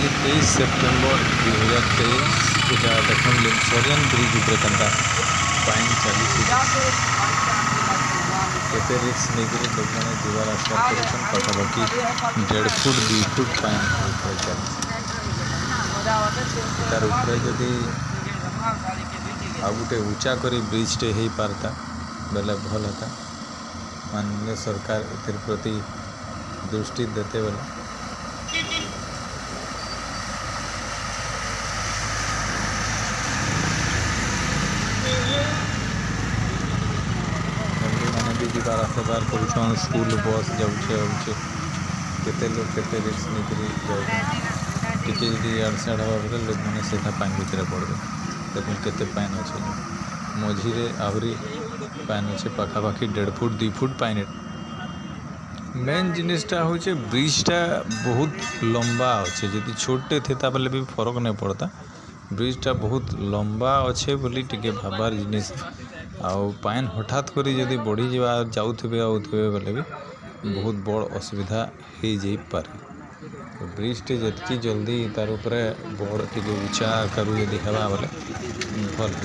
आज 23 सेप्टेम्बर 2023 एटा देखुन लिमसरियन ब्रिज उपरे केनता पाइन चली केते रिक्स नेगिरी लोक मैंने जीवा रास्ता करुछन पाखापाखि 1.5 फुट 2 फुट पाइन उपरे चली तार उपरे जदि आ गोटे उच्चा करी ब्रिजटे हो पारता बेले भल होता माननीय सरकार एथर प्रति दृष्टि देते बेले मैंने भी जीवार आसबार कर स्कूल बस जाऊे केते लोग केते रिक्स नहीं जाऊे टी जी इड़ सियाड़ हवा बेले लोक मैंने सीधा पानी भितर पड़े देखो केते पाइन अच्छे मझीरे आहरी पाइन अच्छे पाखापाखि 1.5 फुट 2 फुट पाइन मेन जिनिसटा हूँ ब्रिजटा बहुत लंबा अच्छे जदि छोटे थे बेले भी फरक नहीं पड़ता ब्रिजटा बहुत लंबा अच्छे बोली टिके भाबार जिनिस आउ पाइन हठात करी जदि बढ़ी जा जाऊे आउे बेले भी बहुत बड़ असुविधा हो जाई पारे तो ब्रिजटे जितकी जल्दी तार उपरे बड़ टिके उच्चा करू जदि हवा बेले भल